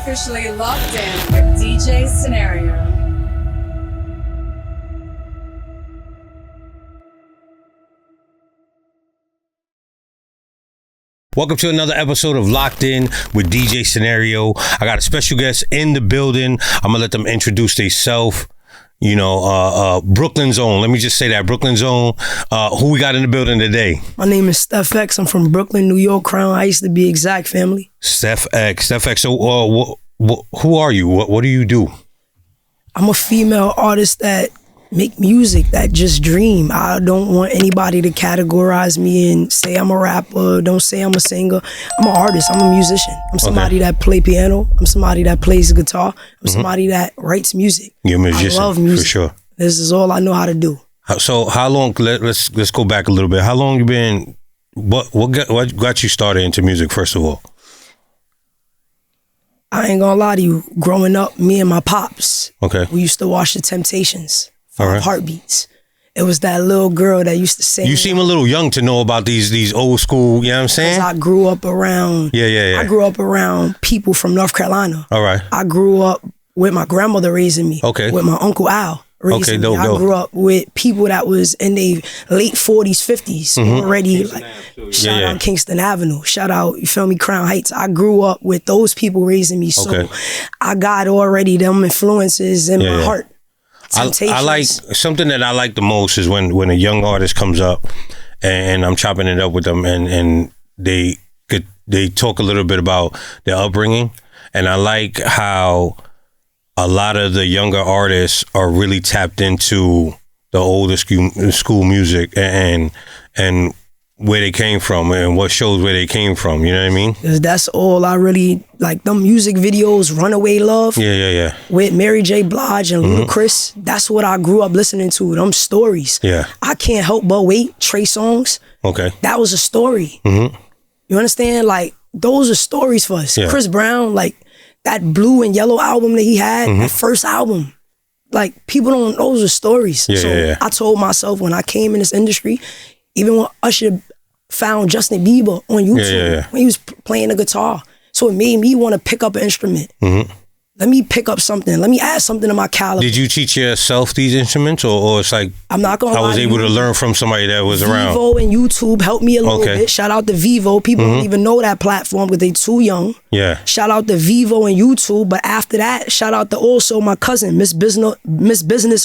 officially locked in with DJ Scenario. Welcome to another episode of Locked In with DJ Scenario. I got a special guest in the building. I'm gonna let them introduce themselves. You know, Brooklyn's own. Let me just say that, Brooklyn's own. Who we got in the building today? My name is Steph X. I'm from Brooklyn, New York, Crown Heights to be exact, family. Steph X. So, who are you? What do you do? I'm a female artist that make music, that just dream. I don't want anybody to categorize me and say I'm a rapper, don't say I'm a singer. I'm an artist, I'm a musician. I'm somebody that play piano. I'm somebody that plays guitar. I'm somebody that writes music. You're a musician, I love music. for sure. This is all I know how to do. So how long, let's go back a little bit. How long you been, what got you started into music, first of all? I ain't gonna lie to you. Growing up, me and my pops, we used to watch The Temptations. All right. Heartbeats. It was that little girl that used to sing. You seem a little young to know about these old school, you know what I'm saying? I grew up around, I grew up around people from North Carolina. All right. I grew up with my grandmother raising me. Okay. With my Uncle Al raising me. I grew up with people that was in their late 40s, 50s already. Like, shout out Kingston Avenue. Shout out, you feel me, Crown Heights. I grew up with those people raising me. So I got already them influences in my heart. I like something that I like the most is when a young artist comes up and I'm chopping it up with them and they talk a little bit about their upbringing, and I like how a lot of the younger artists are really tapped into the older school music and where they came from and what shows where they came from, you know what I mean? That's all I really like. Them music videos, Runaway Love. Yeah. With Mary J. Blige and Ludacris. That's what I grew up listening to, them stories. Yeah. I Can't Help But Wait, Trey Songz. Okay. That was a story. You understand? Like, those are stories for us. Chris Brown, like, that Blue and Yellow album that he had, that first album. Like, people don't, those are stories. I told myself when I came in this industry, even when Usher found Justin Bieber on YouTube when he was playing the guitar. So it made me want to pick up an instrument. Let me pick up something. Let me add something to my caliber. Did you teach yourself these instruments, or it's like I'm not gonna lie, I was able to learn from somebody that was around? Vivo and YouTube helped me a little bit. Shout out to Vivo. People don't even know that platform because they too young. Yeah. Shout out to Vivo and YouTube. But after that, shout out to also my cousin, Miss Business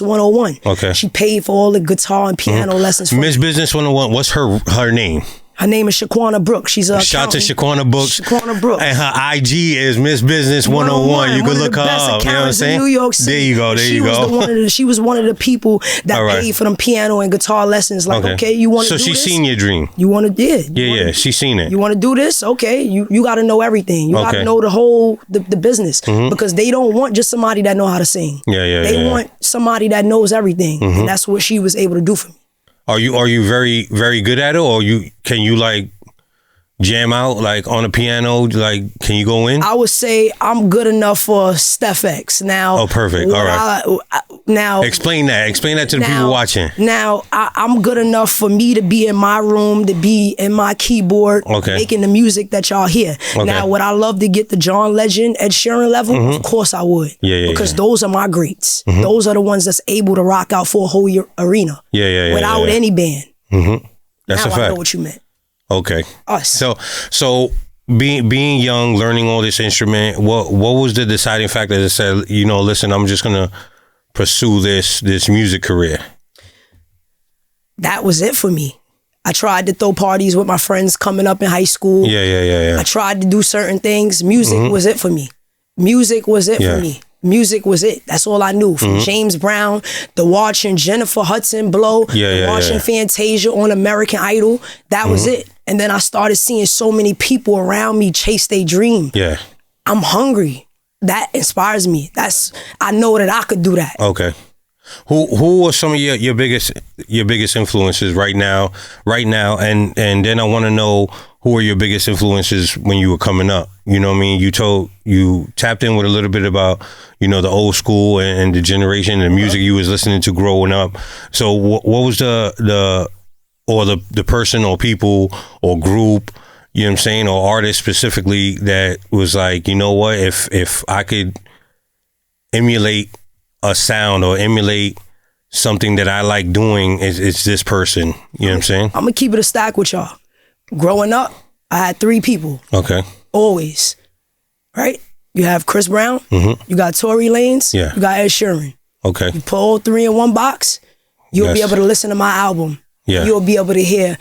101. Okay. She paid for all the guitar and piano lessons for Miss me. Business 101. What's her name? Her name is Shaquana Brooks. She's a shout out to Shaquana Brooks. Shaquana Brooks. And her IG is Miss Business 101. You can look her up. You know what I'm saying? New York City. There you go. She was one of the people that paid for them piano and guitar lessons. Like, okay, you want to do this? So she's seen your dream. You want to, yeah, she's seen it. You want to do this? Okay, you got to know everything. You got to know the whole, the business. Because they don't want just somebody that know how to sing. They want somebody that knows everything. And that's what she was able to do for me. Are you very, very good at it, or can you like jam out like on a piano? Like, can you go in? I would say I'm good enough for Steph X. Now, perfect. All right. Now, explain that to the people watching. Now, I'm good enough for me to be in my room, to be in my keyboard, making the music that y'all hear. Now, would I love to get the John Legend, Ed Sheeran level? Of course I would. Because those are my greats. Those are the ones that's able to rock out for a whole arena. Without any band. That's now a fact. I know what you meant. Okay. Us. So being young, learning all this instrument, what was the deciding factor that said, you know, listen, I'm just gonna pursue this music career? That was it for me. I tried to throw parties with my friends coming up in high school. I tried to do certain things. Music was it for me. Music was it for me. Music was it. That's all I knew. From James Brown, the watching Jennifer Hudson blow, watching Fantasia on American Idol. That was it. And then I started seeing so many people around me chase their dream. I'm hungry. That inspires me. I know that I could do that. Okay. Who are some of your biggest influences right now? And then I want to know, who are your biggest influences when you were coming up? You know what I mean? You tapped in with a little bit about, you know, the old school and the generation and the music you was listening to growing up. So what was the person or people or group, you know what I'm saying, or artists specifically that was like, you know what, if I could emulate a sound or emulate something that I like doing, it's this person. You know what I'm saying? I'm gonna keep it a stack with y'all. Growing up, I had 3 people. Okay. Always. Right? You have Chris Brown, you got Tory Lanez, you got Ed Sheeran. Okay. You put all 3 in one box, you'll be able to listen to my album. Yeah. You'll be able to hear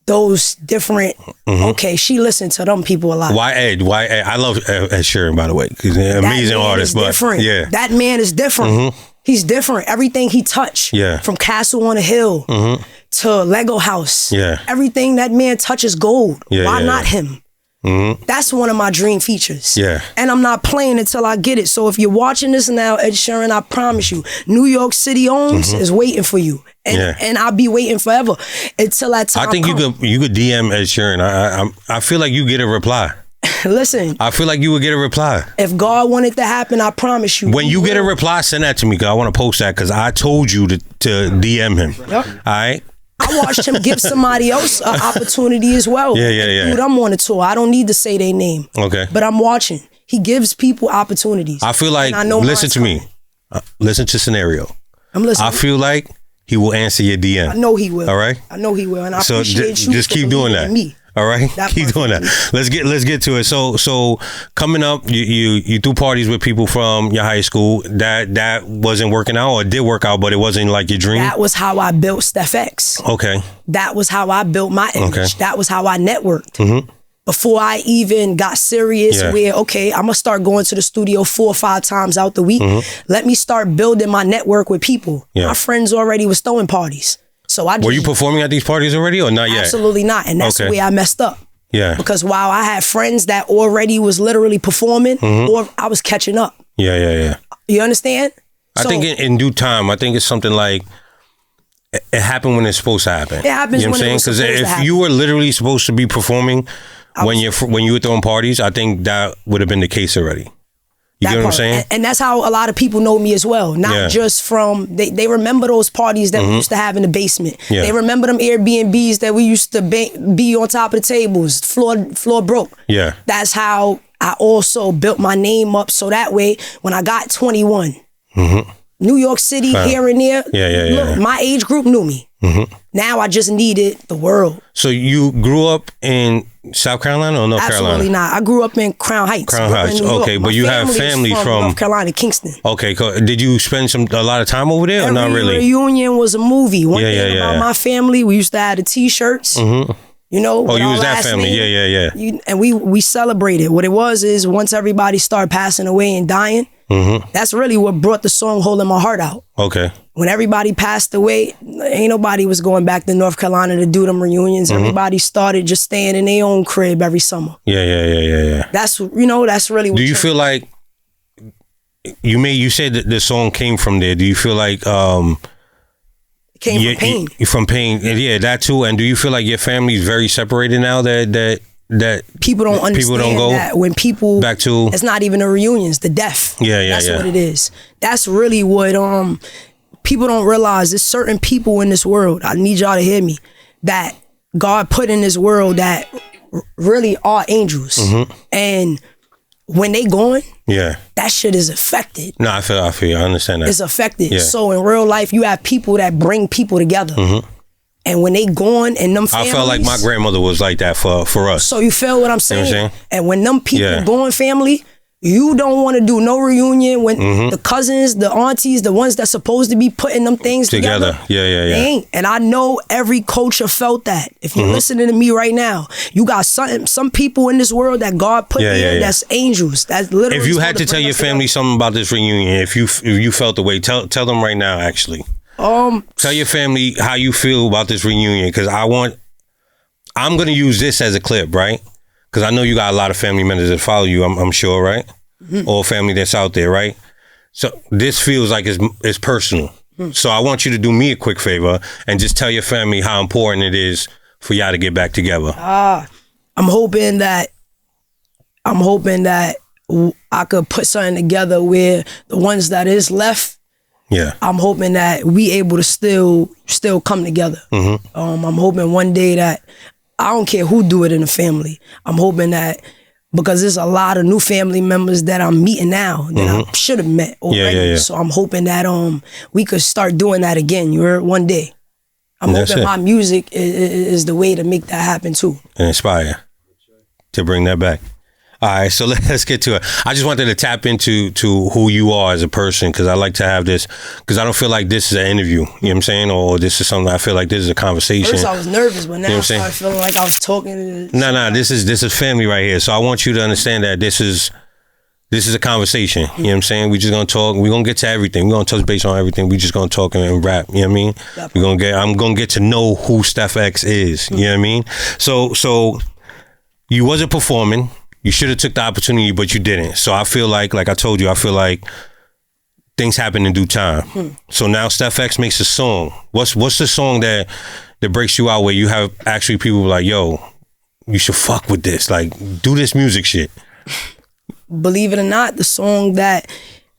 those different, okay, she listened to them people a lot. Why Ed? I love Ed Sheeran, by the way. He's an amazing artist, but different. Yeah. That man is different. He's different. Everything he touched, from Castle on a Hill to Lego House, everything that man touches gold. Why not him? That's one of my dream features. And I'm not playing until I get it. So if you're watching this now, Ed Sheeran, I promise you, New York City owns is waiting for you. And I'll be waiting forever until that time. I think you could DM Ed Sheeran. I feel like you get a reply. Listen, I feel like you would get a reply. If God wanted to happen, I promise you. When you get a reply, send that to me, because I want to post that, because I told you to DM him. All right? I watched him give somebody else an opportunity as well. Dude, I'm on the tour. I don't need to say their name. Okay. But I'm watching. He gives people opportunities. I feel like, listen to me. Listen to Scenario. I'm listening. I feel like he will answer your DM. I know he will. All right? I know he will. And I appreciate you. Just keep doing that. Me. All right, keep doing that. Let's get to it. So coming up, you threw parties with people from your high school. That wasn't working out, or did work out, but it wasn't like your dream. That was how I built Steph X. Okay. That was how I built my image. Okay. That was how I networked. Before I even got serious, where okay, I'm gonna start going to the studio 4 or 5 times out the week. Let me start building my network with people. My friends already was throwing parties. So were you performing at these parties already, or not yet? Absolutely not. And that's the way I messed up. Yeah. Because while I had friends that already was literally performing, or I was catching up. Yeah. You understand? I think in due time, I think it's something like, it happened when it's supposed to happen. It happens when it's supposed to happen. Because if you were literally supposed to be performing when you were throwing parties, I think that would have been the case already. You get what I'm saying? And that's how a lot of people know me as well. Not just from, they remember those parties that we used to have in the basement. They remember them Airbnbs that we used to be on top of the tables, floor broke. Yeah. That's how I also built my name up, so that way, when I got 21, New York City, here and there, look, my age group knew me. Now I just needed the world. So you grew up in South Carolina or North Carolina? Absolutely not. I grew up in Crown Heights. Crown Heights, okay. But you have family from North Carolina, Kingston. Okay, cool. Did you spend a lot of time over there, or not really? Reunion was a movie. One thing about my family, we used to have the T-shirts. You know, you was that family, yeah. And we celebrated. What it was is, once everybody started passing away and dying, that's really what brought the song "Holding My Heart" out. Okay. When everybody passed away, ain't nobody was going back to North Carolina to do them reunions. Everybody started just staying in their own crib every summer. Yeah. That's that's really what. Do you feel like you said that the song came from there? Do you feel like came from pain? From pain, yeah, that too. And do you feel like your family's very separated now? That people don't understand, people don't go that when people back to, it's not even a reunion, it's the death. That's what it is. That's really what people don't realize. There's certain people in this world, I need y'all to hear me, that God put in this world that really are angels. And when they going, that shit is affected. No, I feel you. I understand that. It's affected. So in real life, you have people that bring people together. And when they gone and them families, I felt like my grandmother was like that for us. So you feel what I'm saying? You know what I'm saying? And when them people going family, you don't want to do no reunion when the cousins, the aunties, the ones that's supposed to be putting them things together. Yeah. They ain't. And I know every culture felt that. If you're listening to me right now, you got some people in this world that God put there that's angels. That's literally. If you had to tell your family something about this reunion, if you felt the way, tell them right now, actually. Tell your family how you feel about this reunion, because I'm going to use this as a clip, right? Because I know you got a lot of family members that follow you, I'm sure, right? Or family that's out there, right? So this feels like it's personal. So I want you to do me a quick favor and just tell your family how important it is for y'all to get back together. I'm hoping that I could put something together where the ones that is left, I'm hoping that we able to still come together. I'm hoping one day that I don't care who do it in the family. I'm hoping that, because there's a lot of new family members that I'm meeting now that I should have met already. Yeah. So I'm hoping that we could start doing that again. You heard? One day. I'm hoping my music is the way to make that happen too. And inspire to bring that back. All right, so let's get to it. I just wanted to tap into who you are as a person, because I like to have this, because I don't feel like this is an interview, you know what I'm saying? Or this is something, I feel like this is a conversation. First I was nervous, but now you know I started feeling like I was talking to... No, this is family right here. So I want you to understand that this is a conversation, you know what I'm saying? We just gonna talk, we're gonna get to everything. We're gonna touch base on everything. We just gonna talk and rap, you know what I mean? I'm gonna get to know who Steph X is, you know what I mean? So you wasn't performing. You should have took the opportunity, but you didn't. So I feel like I told you, I feel like things happen in due time. So now Steph X makes a song. What's the song that breaks you out, where you have actually people like, yo, you should fuck with this, like do this music shit? Believe it or not, the song that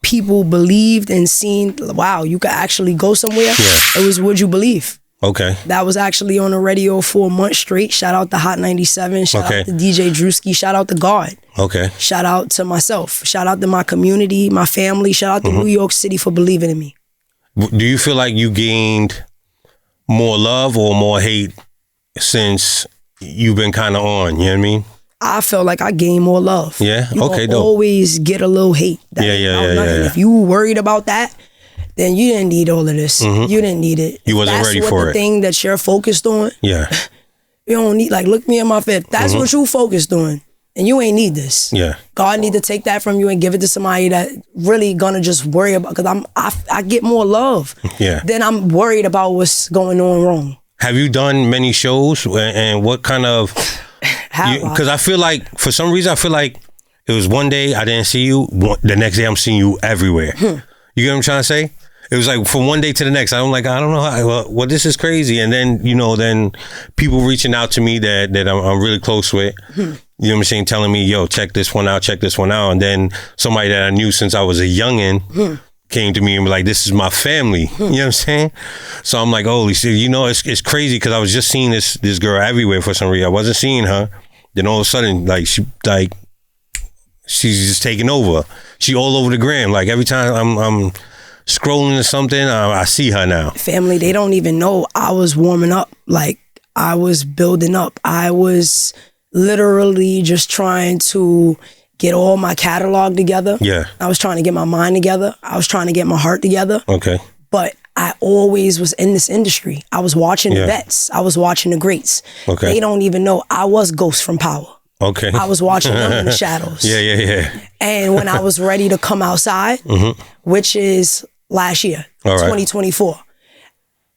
people believed and seen, wow, you could actually go somewhere. Yeah. It was Would You Believe? Okay. That was actually on the radio for a month straight. Shout out to Hot 97. Shout out to DJ Drewski. Shout out to God. Okay. Shout out to myself. Shout out to my community, my family. Shout out to New York City for believing in me. Do you feel like you gained more love or more hate since you've been kind of on? You know what I mean? I felt like I gained more love. Yeah? Okay, dope. Always get a little hate. Yeah. If you were worried about that, then you didn't need all of this. You didn't need it. You wasn't ready for it. That's the thing that you're focused on. Yeah. You don't need, like, look me in my face. That's what you focused on. And you ain't need this. Yeah. God need to take that from you and give it to somebody that really gonna just worry about, because I get more love. Yeah. Then I'm worried about what's going on wrong. Have you done many shows, and what kind of, because I feel like, for some reason, I feel like it was one day I didn't see you, the next day I'm seeing you everywhere. You get what I'm trying to say? It was like from one day to the next. I'm like, I don't know how, well, this is crazy. And then, then people reaching out to me that I'm really close with, you know what I'm saying, telling me, yo, check this one out. And then somebody that I knew since I was a youngin' came to me and was like, this is my family. You know what I'm saying? So I'm like, holy shit, it's crazy, because I was just seeing this girl everywhere for some reason. I wasn't seeing her. Then all of a sudden, she's just taking over. She all over the gram. Like every time I'm scrolling to something, I see her now. Family, they don't even know I was warming up. Like, I was building up. I was literally just trying to get all my catalog together. Yeah. I was trying to get my mind together. I was trying to get my heart together. Okay. But I always was in this industry. I was watching the vets. I was watching the greats. Okay. They don't even know I was Ghost from Power. Okay. I was watching them in the shadows. Yeah. And when I was ready to come outside, which is last year, 2024,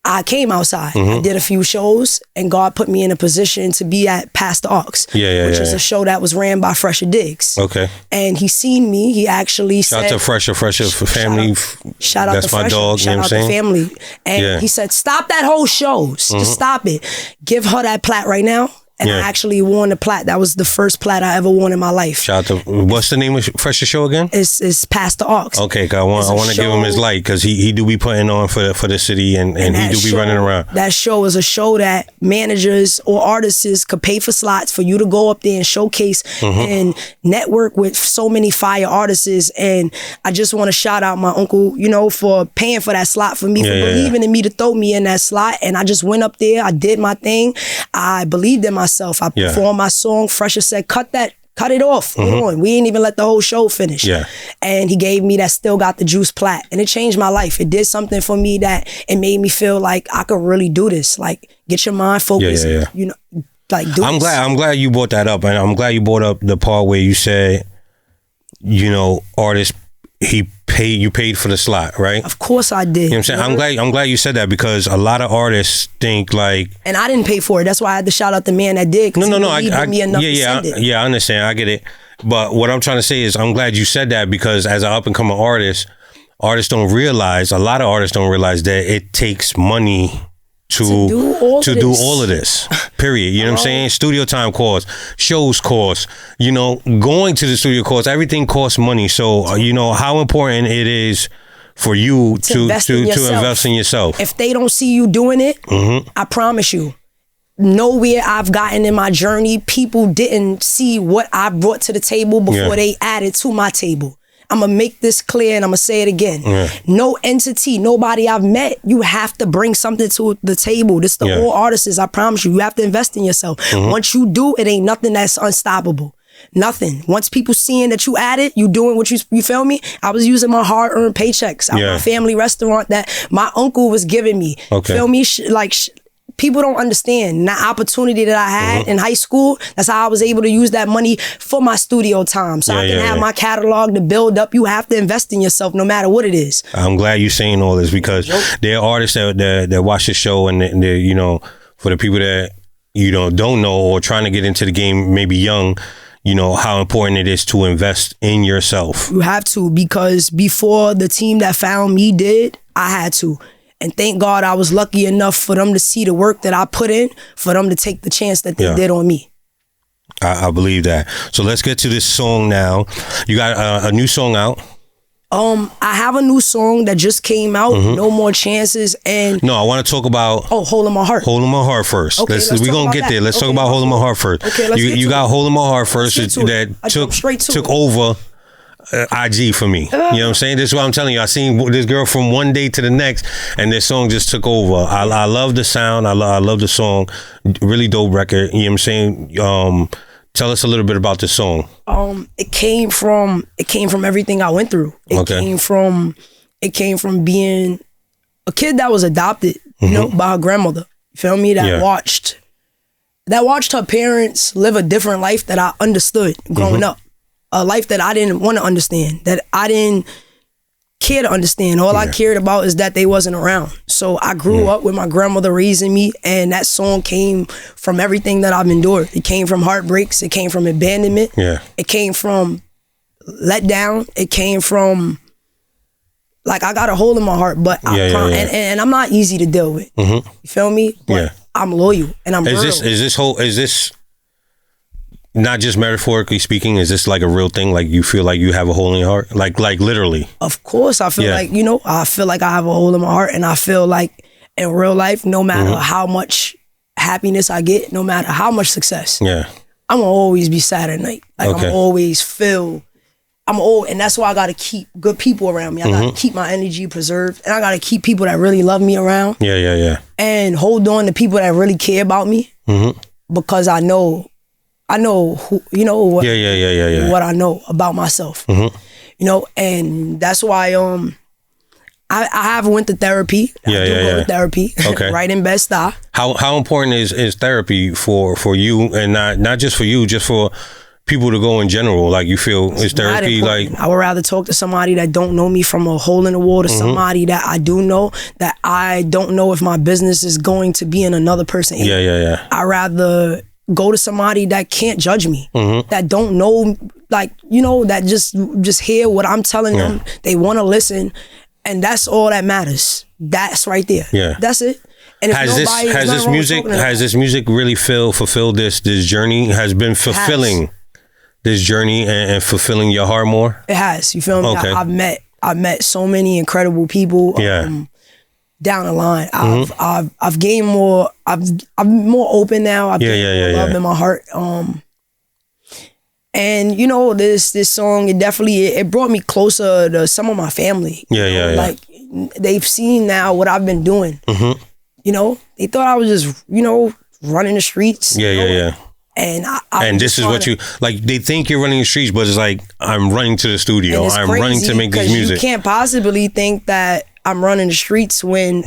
I came outside. I did a few shows, and God put me in a position to be at Pastor Ox, which is a show that was ran by Fresher Diggs. Okay. And he seen me. He actually said... Shout out to Fresher family. Shout out That's to my Fresher. dog, Shout out to family. And he said, stop that whole show. Just stop it. Give her that plat right now. And I actually won the plat. That was the first plat I ever won in my life. Shout out to, what's the name of Fresher show again? It's Pastor Ox. Okay, cause I want to give him his light, because he do be putting on for the city, and he do be running around. That show is a show that managers or artists could pay for slots for you to go up there and showcase and network with so many fire artists. And I just want to shout out my uncle, for paying for that slot for me, for believing in me to throw me in that slot. And I just went up there. I did my thing. I believed in myself. I performed my song. Fresher said, cut it off. Hold on. We ain't even let the whole show finish. Yeah. And he gave me that Still Got the Juice plat. And it changed my life. It did something for me that it made me feel like I could really do this. Like, get your mind focused. Like, do I'm glad you brought that up. And I'm glad you brought up the part where you said, artists, you paid for the slot, right? Of course I did. You know what I'm saying? I'm glad you said that, because a lot of artists think like... And I didn't pay for it. That's why I had to shout out the man that did. No. I understand. I get it. But what I'm trying to say is, I'm glad you said that, because as an up and coming artist, a lot of artists don't realize that it takes money to do all of this. Period. You know what I'm saying? Studio time costs, shows costs, going to the studio costs, everything costs money. So, how important it is for you to invest in yourself. If they don't see you doing it, I promise you, nowhere I've gotten in my journey, people didn't see what I brought to the table before they added to my table. I'm going to make this clear and I'm going to say it again. No entity, nobody I've met, you have to bring something to the table. This the all artists, I promise you. You have to invest in yourself. Once you do, it ain't nothing that's unstoppable. Nothing. Once people seeing that you added, you doing what you feel me? I was using my hard-earned paychecks at my family restaurant that my uncle was giving me. Feel me? People don't understand that opportunity that I had in high school. That's how I was able to use that money for my studio time. So I can have my catalog to build up. You have to invest in yourself no matter what it is. I'm glad you're saying all this because there are artists that watch the show and they're, you know, for the people that, you know, don't know or trying to get into the game, maybe young, you know, how important it is to invest in yourself. You have to, because before the team that found me did, I had to. And thank God I was lucky enough for them to see the work that I put in, for them to take the chance that they did on me. I believe that. So let's get to this song now. You got a new song out. I have a new song that just came out, No More Chances, and... No, I want to talk about... Hole in My Heart. Hole in My Heart first. Okay, we're going to get there. Let's talk about Hole in My Heart first. Okay, let's you got Hole in My Heart first that took over... IG for me. You know what I'm saying? This is what I'm telling you. I seen this girl from one day to the next and this song just took over. I love the sound. I love the song. Really dope record. You know what I'm saying? Tell us a little bit about the song. It came from everything I went through. It came from being a kid that was adopted, you know, by her grandmother. You feel me? That watched her parents live a different life that I understood growing up. A life that I didn't want to understand, that I didn't care to understand. All I cared about is that they wasn't around. So I grew up with my grandmother raising me, and that song came from everything that I've endured. It came from heartbreaks. It came from abandonment. It came from let down. It came from, like, I got a hole in my heart, but and I'm not easy to deal with. You feel me? But I'm loyal and I'm real. Is this not just metaphorically speaking, is this like a real thing? Like you feel like you have a hole in your heart? Like literally? Of course. I feel like, you know, I feel like I have a hole in my heart, and I feel like in real life, no matter how much happiness I get, no matter how much success, I'm gonna always be sad at night. Like I'm always and that's why I gotta keep good people around me. I gotta keep my energy preserved, and I gotta keep people that really love me around. And hold on to people that really care about me. Because I know who, you know, what, what I know about myself, you know, and that's why I have went to therapy. I do go to therapy, right in Bed-Stuy. How important is therapy for you, and not just for you, just for people to go in general? Like, you feel is therapy like... I would rather talk to somebody that don't know me from a hole in the wall to somebody that I do know, that I don't know if my business is going to be in another person. I rather go to somebody that can't judge me, that don't know, like, you know, that just hear what I'm telling them. They want to listen, and that's all that matters. That's right there. That's it. And has this music really fulfilled this journey? Has been fulfilling this journey and fulfilling your heart more? It has. You feel me? I've met so many incredible people. Down the line, I've gained more. I'm more open now. I've gained more love in my heart. And you know, this song, it brought me closer to some of my family. Like, they've seen now what I've been doing. You know, they thought I was just, you know, running the streets. And and this is what you like. They think you're running the streets, but it's like, I'm running to the studio. I'm running to make this music. You can't possibly think that I'm running the streets when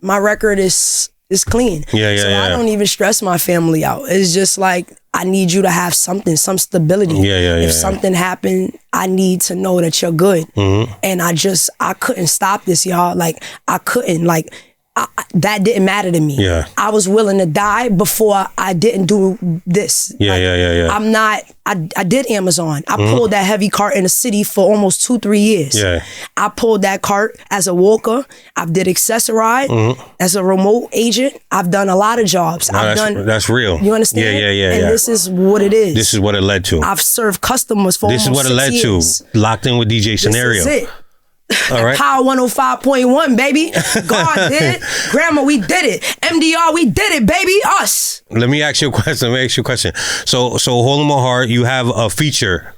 my record is clean. So I don't even stress my family out. It's just like, I need you to have some stability. If something happened, I need to know that you're good. And I couldn't stop this, y'all. Like, I couldn't, like, that didn't matter to me. I was willing to die before I didn't do this. I'm not, I did Amazon. I pulled that heavy cart in the city for almost 2-3 years. I pulled that cart as a walker. I did Accessoride as a remote agent. I've done a lot of jobs. That's real. You understand? And this is what it is. This is what it led to. I've served customers for almost 6 years. This is what it led to. Locked in with DJ Scenario. This is it. All right. Power 105.1, baby. God did it. Grandma, we did it. MDR, we did it, baby. Us. Let me ask you a question. So Hole in My Heart, you have a feature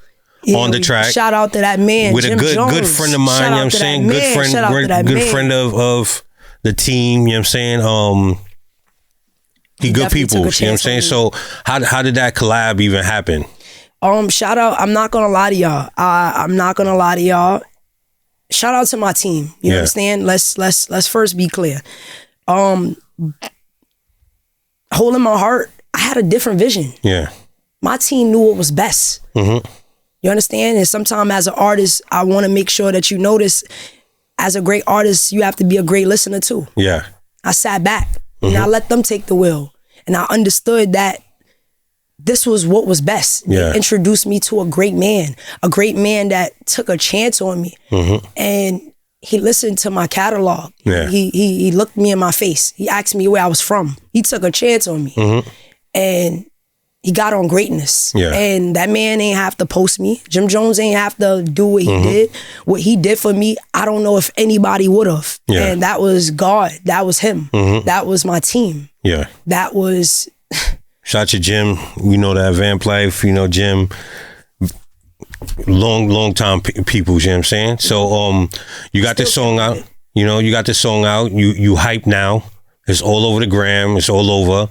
on the track. Shout out to that man, with Jim a Jones. good friend of mine, Shout you know what I'm out to saying? that Good man. friend, Shout out to that good man. friend of the team, you know what I'm saying? He good definitely people, you know took a what I'm chance saying? on So how did that collab even happen? Shout out, I'm not gonna lie to y'all. I'm not gonna lie to y'all. Shout out to my team. You understand? Let's first be clear. Hole in My Heart, I had a different vision. Yeah. My team knew what was best. Mm-hmm. You understand? And sometimes as an artist, I want to make sure that you notice, as a great artist, you have to be a great listener too. Yeah. I sat back and I let them take the wheel. And I understood that this was what was best. Yeah. They introduced me to a great man that took a chance on me. Mm-hmm. And he listened to my catalog. Yeah. He looked me in my face. He asked me where I was from. He took a chance on me. Mm-hmm. And he got on greatness. Yeah. And that man ain't have to post me. Jim Jones ain't have to do what he did. What he did for me, I don't know if anybody would have. Yeah. And that was God. That was him. That was my team. Yeah. That was... Shout out to Jim. You know that Vamp Life, you know Jim. Long time people, you know what I'm saying? So you got this song out. You know, you got this song out. You hype now. It's all over the gram. It's all over.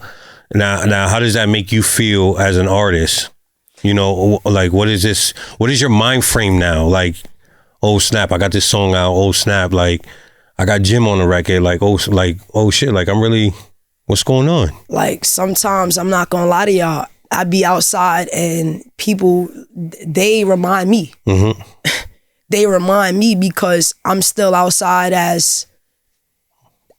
Now, how does that make you feel as an artist? You know, like what is this? What is your mind frame now? Like, oh snap, I got this song out. Oh snap, like I got Jim on the record. Like oh shit, like I'm really, what's going on? Like sometimes, I'm not gonna lie to y'all, I be outside and people, they remind me. Mm-hmm. They remind me because I'm still outside as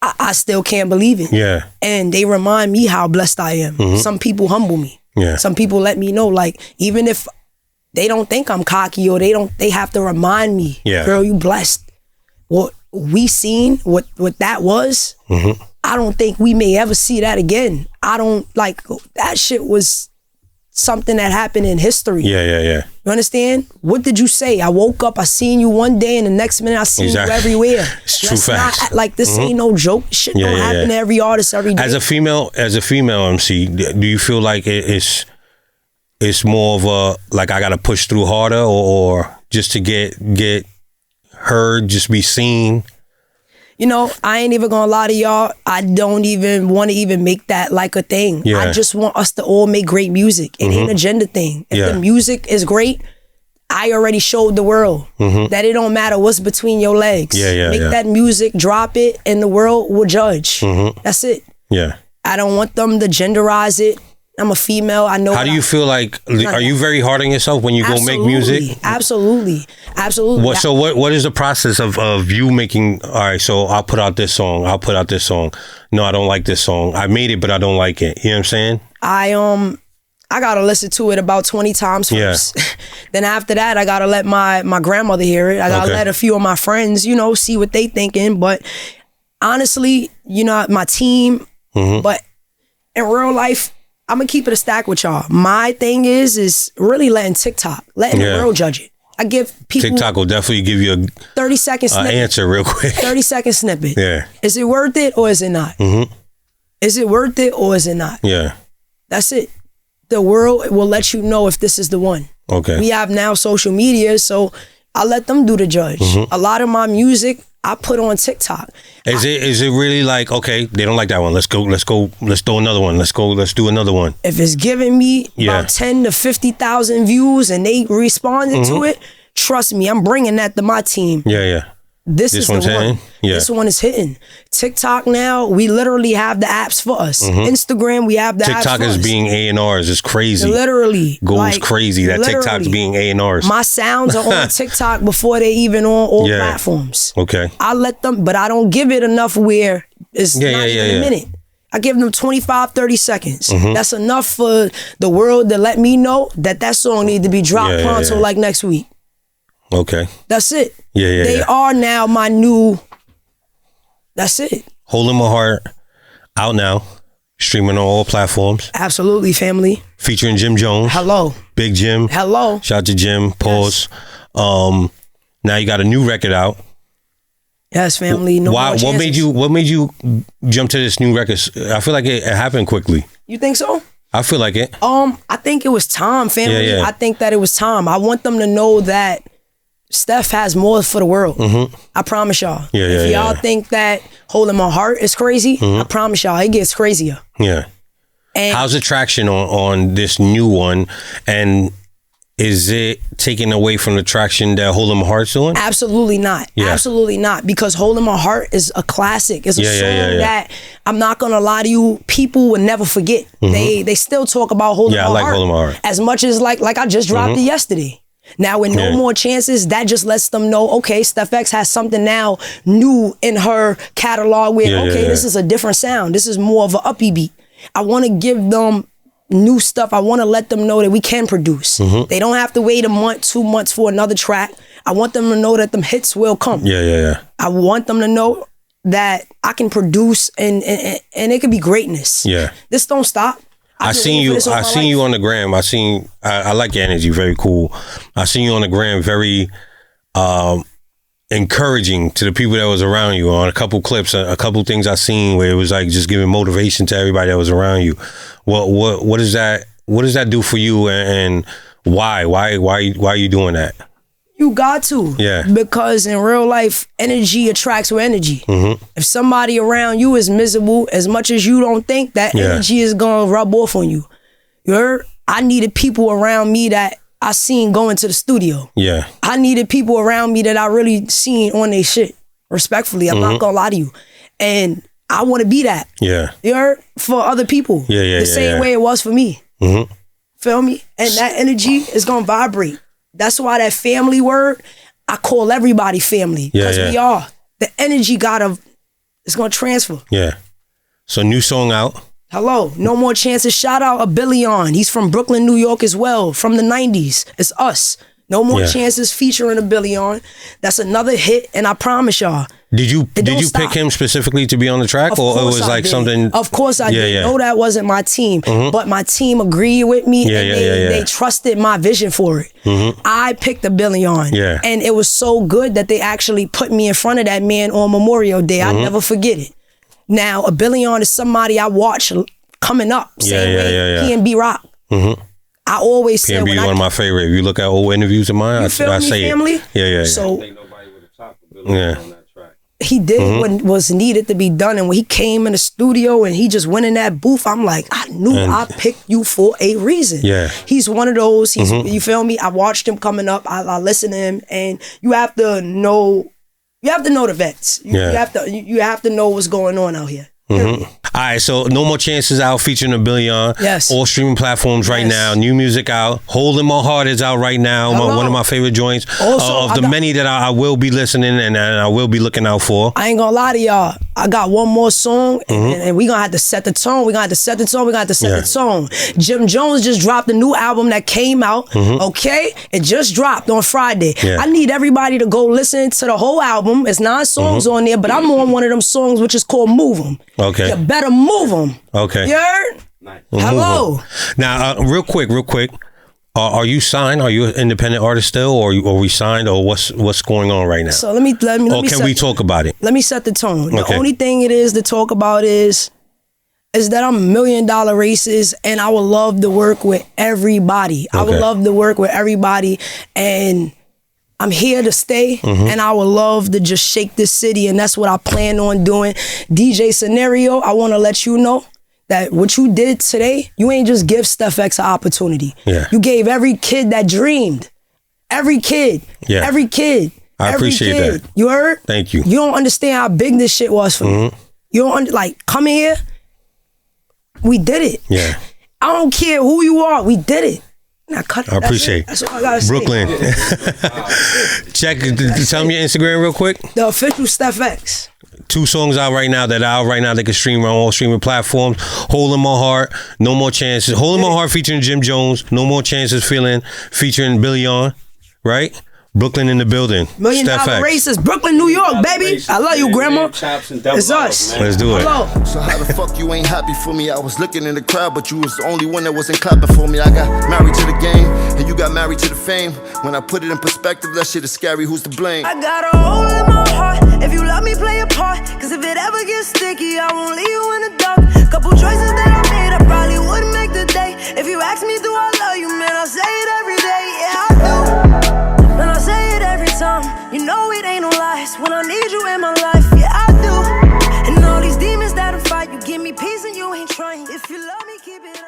I still can't believe it. Yeah. And they remind me how blessed I am. Some people humble me. Yeah. Some people let me know, like, even if they don't think I'm cocky or they have to remind me, Yeah. girl, you blessed. What we seen, what that was, I don't think we may ever see that again. I don't, like, that shit was something that happened in history. Yeah. You understand? What did you say? I woke up, I seen you one day, and the next minute I seen Exactly. you everywhere. It's true Let's facts. not act like this ain't no joke. Shit don't happen to every artist every day. As a female MC, do you feel like it's more of a, like I gotta push through harder or just to get heard, just be seen? You know, I ain't even gonna lie to y'all. I don't even want to even make that like a thing. Yeah. I just want us to all make great music. It ain't a gender thing. If the music is great, I already showed the world that it don't matter what's between your legs. Make that music, drop it, and the world will judge. That's it. Yeah. I don't want them to genderize it. I'm a female. I know. How do you feel like? Are you very hard on yourself when you go make music? Absolutely. What is the process of you making? All right, so I'll put out this song. No, I don't like this song. I made it, but I don't like it. You know what I'm saying? I gotta listen to it about 20 times first. Yeah. Then after that, I gotta let my grandmother hear it. I gotta let a few of my friends, see what they thinking. But honestly, my team. But in real life, I'm gonna keep it a stack with y'all. My thing is really letting the world judge it. I give people TikTok will definitely give you a 30-second snippet. Answer real quick. 30-second snippet. Yeah. Is it worth it or is it not? Is it worth it or is it not? Yeah. That's it. The world will let you know if this is the one. Okay. We have now social media, so I let them do the judge. A lot of my music I put on TikTok. Is it really like, okay, they don't like that one. Let's do another one. Let's do another one. If it's giving me about 10 to 50,000 views and they responding to it, trust me, I'm bringing that to my team. Yeah. This is the one. Yeah. This one is hitting. TikTok now, we literally have the apps for us. Instagram, we have the apps TikTok for us. is being A&Rs. It's crazy. Literally. Goes crazy. That TikTok's being A&Rs. My sounds are on TikTok before they even on all platforms. Okay. I let them, but I don't give it enough where it's not even a minute. I give them 25, 30 seconds. That's enough for the world to let me know that song need to be dropped pronto like next week. Okay. That's it. Yeah. They are now my new. That's it. Hole in My Heart, out now, streaming on all platforms. Absolutely, family. Featuring Jim Jones. Hello. Big Jim. Hello. Shout out to Jim. Pause. Yes. Now you got a new record out. Yes, family. No more chances. What made you jump to this new record? I feel like it happened quickly. You think so? I feel like it. I think it was time, family. Yeah. I think that it was time. I want them to know that Steph has more for the world. I promise y'all. If y'all think that Holding My Heart is crazy, I promise y'all it gets crazier. Yeah. And how's the traction on this new one? And is it taking away from the traction that Holding My Heart's doing? Absolutely not. Yeah. Absolutely not. Because Holding My Heart is a classic. It's a song that, I'm not going to lie to you, people will never forget. They still talk about Holding My Heart. Yeah, I like Holding My Heart. As much as like I just dropped it yesterday. Now with No More Chances, that just lets them know, okay, Steph X has something now new in her catalog where, this is a different sound. This is more of an uppy beat. I want to give them new stuff. I want to let them know that we can produce. They don't have to wait a month, 2 months for another track. I want them to know that them hits will come. Yeah. I want them to know that I can produce and it could be greatness. Yeah. This don't stop. I seen you on the gram. I like your energy, very cool. I seen you on the gram, very encouraging to the people that was around you on a couple clips, a couple things I seen where it was like just giving motivation to everybody that was around you. What does that do for you, and why are you doing that? You got to. Yeah. Because in real life, energy attracts with energy. If somebody around you is miserable, as much as you don't think, that energy is gonna rub off on you. You heard? I needed people around me that I seen going to the studio. Yeah. I needed people around me that I really seen on their shit. Respectfully, I'm not gonna lie to you. And I want to be that. Yeah. You heard? For other people. The same way it was for me. Feel me? And that energy is gonna vibrate. That's why that family word, I call everybody family. Because we are. The energy it's gonna transfer. Yeah. So new song out. Hello, No More Chances. Shout out a Billion. He's from Brooklyn, New York as well, from the 90s. It's us. No More Chances featuring a Billion. That's another hit, and I promise y'all. Did you pick him specifically to be on the track, or it was like something? Of course I did. No, that wasn't my team, but my team agreed with me, and they trusted my vision for it. I picked a Billion, and it was so good that they actually put me in front of that man on Memorial Day. I never forget it. Now, a Billion is somebody I watch coming up. Same way P and B Rock. I always say P&B is one of my favorite. If you look at old interviews of mine, I say family? it. Yeah. So, I think nobody would have topped the Billion on that track. He did what was needed to be done, and when he came in the studio and he just went in that booth, I'm like, I knew I picked you for a reason. Yeah, he's one of those. He's you feel me? I watched him coming up. I listened to him, and you have to know. You have to know the vets. You have to know what's going on out here. All right, so No More Chances out featuring a Billion. Yes. All streaming platforms right now. New music out. Holding My Heart is out right now. One of my favorite joints. Also, of the many that I will be listening and I will be looking out for. I ain't gonna lie to y'all. I got one more song and we gonna have to set the tone. We gonna have to set the tone. Jim Jones just dropped a new album that came out. Okay? It just dropped on Friday. Yeah. I need everybody to go listen to the whole album. It's 9 songs on there, but I'm on one of them songs which is called Move 'Em. Okay. You better move them. Okay. You heard? Nice. Hello. Now, real quick. Are you signed? Are you an independent artist still, or are we signed, or what's going on right now? So let me. Or can we talk about it? Let me set the tone. The only thing it is to talk about is that I'm $1 million races, and I would love to work with everybody. I would love to work with everybody, and I'm here to stay, and I would love to just shake this city, and that's what I plan on doing. DJ Scenario, I want to let you know that what you did today, you ain't just give Steph X an opportunity. Yeah. You gave every kid that dreamed. Every kid. Yeah. Every kid. I appreciate that. You heard? Thank you. You don't understand how big this shit was for me. You don't, come here. We did it. Yeah. I don't care who you are. We did it. I appreciate it. That's all I gotta say. Brooklyn. Tell me your Instagram real quick. The official Steph X. 2 songs out right now they can stream on all streaming platforms. Holding My Heart, No More Chances. Holding My Heart featuring Jim Jones. No More Chances featuring Billion. Right? Brooklyn in the building. $1 Million Races, Brooklyn, New York, baby. I love you, Grandma. It's us. Let's do it. Hello. So how the fuck you ain't happy for me? I was looking in the crowd, but you was the only one that wasn't clapping for me. I got married to the game, and you got married to the fame. When I put it in perspective, that shit is scary. Who's to blame? I got a hole in my heart. If you love me, play a part. Cause if it ever gets sticky, I won't leave you in the dark. Couple choices that I made, I probably wouldn't make the day. If you ask me, do I love you, man, I say it every day. Yeah, I do. And I say it every time. You know it ain't no lies. When I need you in my life, yeah, I do. And all these demons that I fight, you give me peace and you ain't trying. If you love me, keep it.